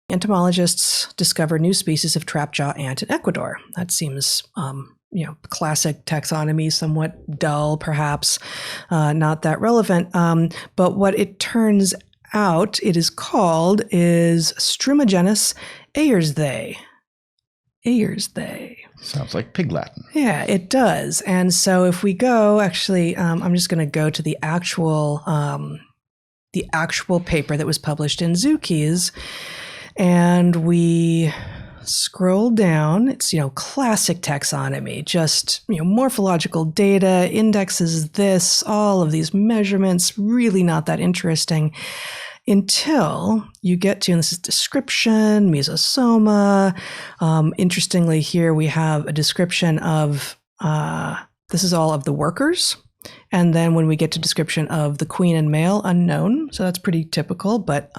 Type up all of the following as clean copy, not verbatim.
Entomologists discover new species of trapjaw ant in Ecuador. That seems, classic taxonomy, somewhat dull, perhaps, not that relevant. But what it turns out it is called is Strumigenus ayersthei. Ayersthei. Sounds like pig Latin. Yeah, it does. And so if we go, actually, I'm just going to go to the actual paper that was published in Zookeys, and we scroll down. It's, classic taxonomy, just, morphological data, indexes this, all of these measurements, really not that interesting until you get to, and this is description, mesosoma. Interestingly, here we have a description of, this is all of the workers. And then when we get to description of the queen and male, unknown. So that's pretty typical, but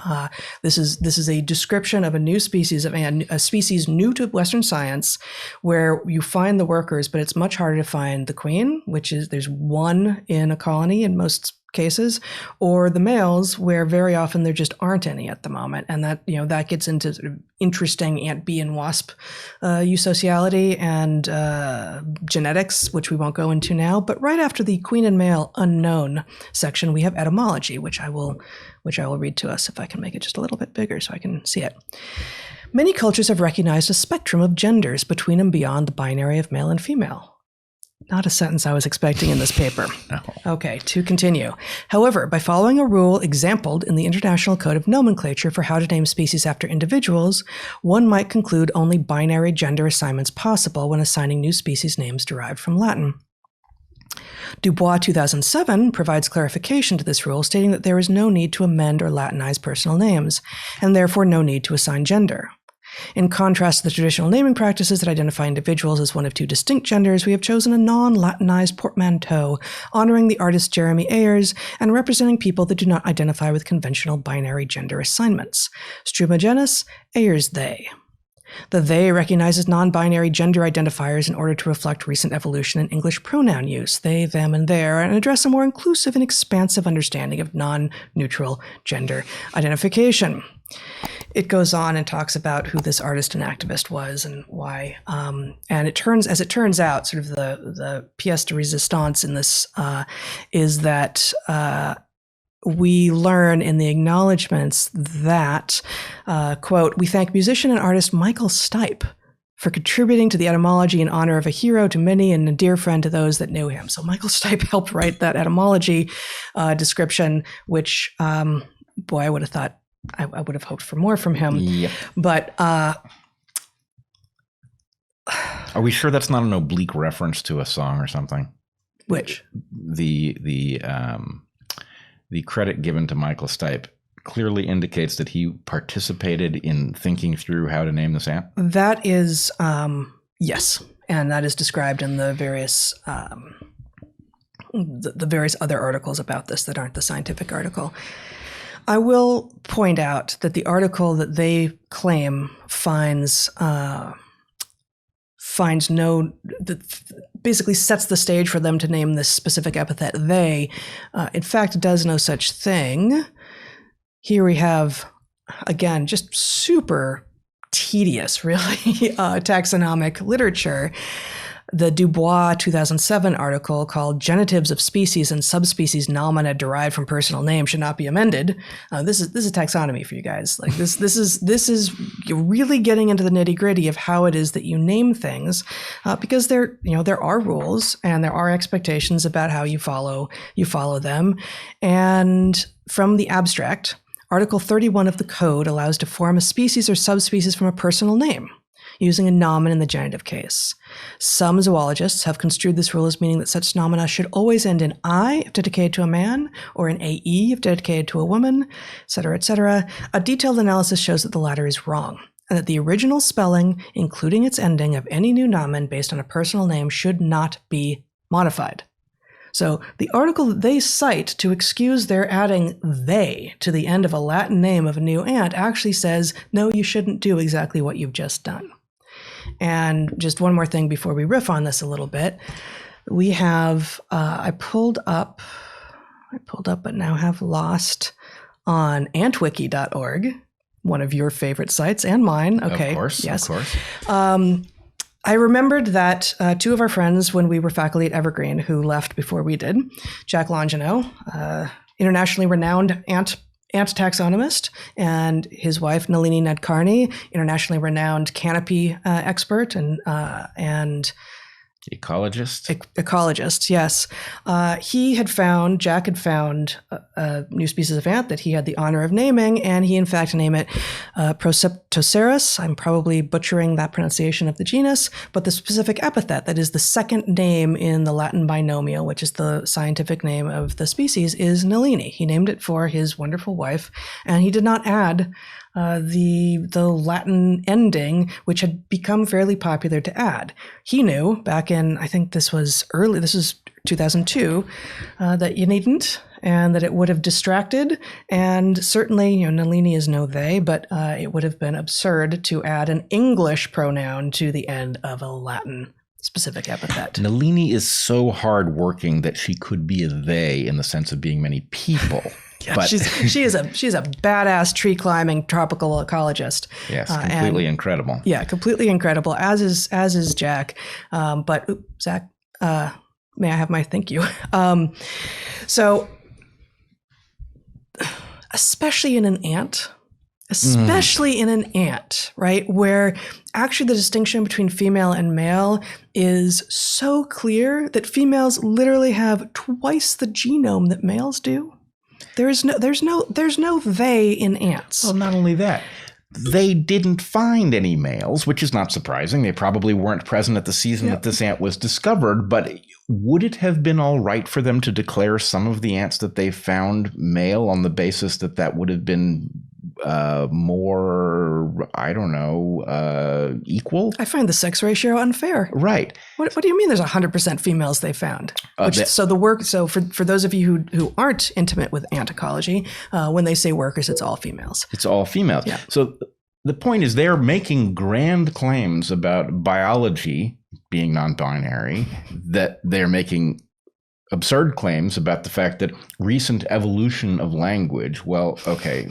this is a description of a new species, a species new to Western science, where you find the workers, but it's much harder to find the queen, which is there's one in a colony in most cases, or the males, where very often there just aren't any at the moment. And that, that gets into sort of interesting ant, bee, and wasp eusociality and genetics, which we won't go into now. But right after the queen and male unknown section, we have etymology, which I will read to us if I can make it just a little bit bigger so I can see it. Many cultures have recognized a spectrum of genders between and beyond the binary of male and female. Not a sentence I was expecting in this paper. No. Okay, to continue. However, by following a rule exampled in the International Code of Nomenclature for how to name species after individuals, one might conclude only binary gender assignments possible when assigning new species names derived from Latin. Dubois 2007 provides clarification to this rule, stating that there is no need to amend or Latinize personal names, and therefore no need to assign gender. In contrast to the traditional naming practices that identify individuals as one of two distinct genders, we have chosen a non-Latinized portmanteau, honoring the artist Jeremy Ayers and representing people that do not identify with conventional binary gender assignments. Strumigenus ayersthei. The they recognizes non-binary gender identifiers in order to reflect recent evolution in English pronoun use, they, them, and their, and address a more inclusive and expansive understanding of non-neutral gender identification. It goes on and talks about who this artist and activist was and why. And it turns out, sort of the pièce de résistance in this is that we learn in the acknowledgments that, quote, we thank musician and artist Michael Stipe for contributing to the etymology in honor of a hero to many and a dear friend to those that knew him. So Michael Stipe helped write that etymology description, which, boy, I would have thought, I would have hoped for more from him. Yep. But are we sure that's not an oblique reference to a song or something? Which? The credit given to Michael Stipe clearly indicates that he participated in thinking through how to name this ant. That is, yes. And that is described in the various the various other articles about this that aren't the scientific article. I will point out that the article that they claim finds basically sets the stage for them to name this specific epithet they, in fact, does no such thing. Here we have, again, just super tedious, really, taxonomic literature. The Dubois 2007 article called Genitives of Species and Subspecies Nomina Derived from Personal Names Should Not Be Amended. This is taxonomy for you guys. Like this is you're really getting into the nitty gritty of how it is that you name things, because there are rules and there are expectations about how you follow them. And from the abstract, Article 31 of the Code allows to form a species or subspecies from a personal name, using a nomen in the genitive case. Some zoologists have construed this rule as meaning that such nomina should always end in I if dedicated to a man, or in AE if dedicated to a woman, etc., etc. A detailed analysis shows that the latter is wrong, and that the original spelling, including its ending, of any new nomen based on a personal name should not be modified. So the article that they cite to excuse their adding they to the end of a Latin name of a new ant actually says, no, you shouldn't do exactly what you've just done. And just one more thing before we riff on this a little bit. We have, I pulled up, but now have lost on antwiki.org, one of your favorite sites and mine. Okay. Of course. Yes. Of course. I remembered that two of our friends when we were faculty at Evergreen who left before we did, Jack Longino, internationally renowned ant taxonomist, and his wife, Nalini Nadkarni, internationally renowned canopy expert and ecologist, yes. Jack had found a new species of ant that he had the honor of naming, and he in fact named it Proseptoceras. I'm probably butchering that pronunciation of the genus, but the specific epithet that is the second name in the Latin binomial, which is the scientific name of the species, is Nalini. He named it for his wonderful wife, and he did not add the Latin ending, which had become fairly popular to add. He knew back in, I think this was 2002, that you needn't, and that it would have distracted. And certainly, Nalini is no they, but it would have been absurd to add an English pronoun to the end of a Latin specific epithet. Nalini is so hardworking that she could be a they in the sense of being many people. Yeah, but she's a badass tree climbing tropical ecologist. Yes, completely incredible. Yeah, completely incredible. As is Jack. But Zach, may I have my thank you? So, especially in an ant, right, where actually the distinction between female and male is so clear that females literally have twice the genome that males do. There's no they in ants. Well, not only that, they didn't find any males, which is not surprising. They probably weren't present at the season that this ant was discovered. But would it have been all right for them to declare some of the ants that they found male on the basis that would have been more, I don't know, equal? I find the sex ratio unfair. Right. What do you mean there's 100% females they found? So for those of you who aren't intimate with ant ecology, when they say workers, it's all females. It's all females. Yeah. So the point is they're making grand claims about biology being non-binary, that they're making absurd claims about the fact that recent evolution of language, well, okay,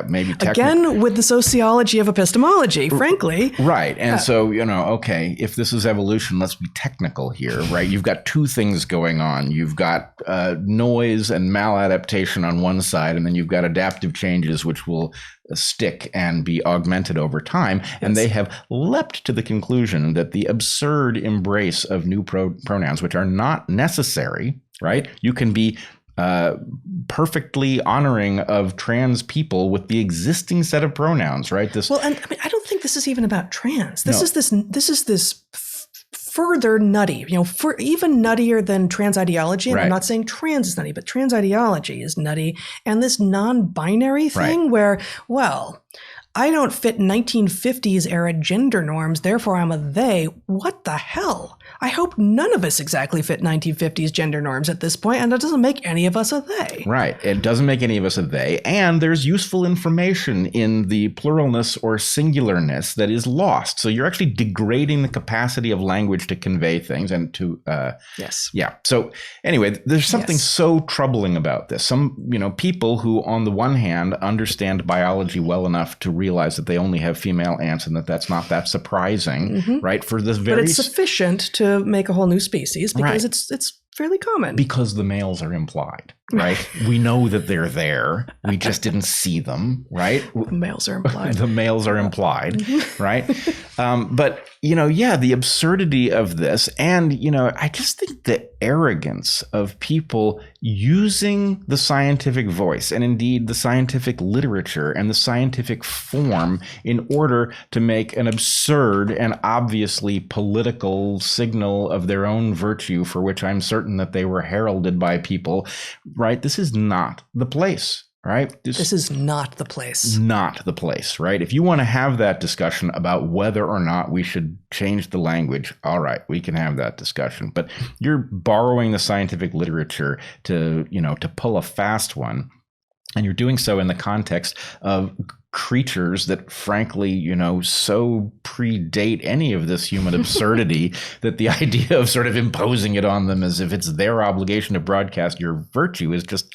maybe again with the sociology of epistemology, frankly. Right. And so, okay, if this is evolution, let's be technical here, right? You've got two things going on. You've got noise and maladaptation on one side, and then you've got adaptive changes, which will stick and be augmented over time. Yes. And they have leapt to the conclusion that the absurd embrace of new pronouns, which are not necessary, right? You can be perfectly honoring of trans people with the existing set of pronouns, right? And I mean, I don't think this is even about trans. This is this further nutty, for even nuttier than trans ideology. And right. I'm not saying trans is nutty, but trans ideology is nutty. And this non-binary thing where, well, I don't fit 1950s era gender norms, therefore I'm a they. What the hell? I hope none of us exactly fit 1950s gender norms at this point, and that doesn't make any of us a they. Right. It doesn't make any of us a they, and there's useful information in the pluralness or singularness that is lost. So you're actually degrading the capacity of language to convey things and to... Yes. Yeah. So anyway, there's something so troubling about this. Some, people who on the one hand understand biology well enough to realize that they only have female ants and that's not that surprising, right? For this very... But it's sufficient to make a whole new species because it's fairly common. Because the males are implied, right? We know that they're there. We just didn't see them, right? The males are implied. The males are implied, right? But, the absurdity of this. And, I just think the arrogance of people using the scientific voice and indeed the scientific literature and the scientific form in order to make an absurd and obviously political signal of their own virtue, for which I'm certain that they were heralded by people, right? This is not the place. Right? This is not the place. Not the place, right? If you want to have that discussion about whether or not we should change the language, all right, we can have that discussion. But you're borrowing the scientific literature to pull a fast one. And you're doing so in the context of creatures that, frankly, so predate any of this human absurdity that the idea of sort of imposing it on them as if it's their obligation to broadcast your virtue is just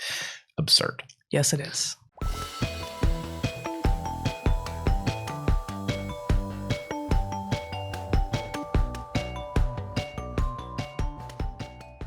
absurd. Yes, it is.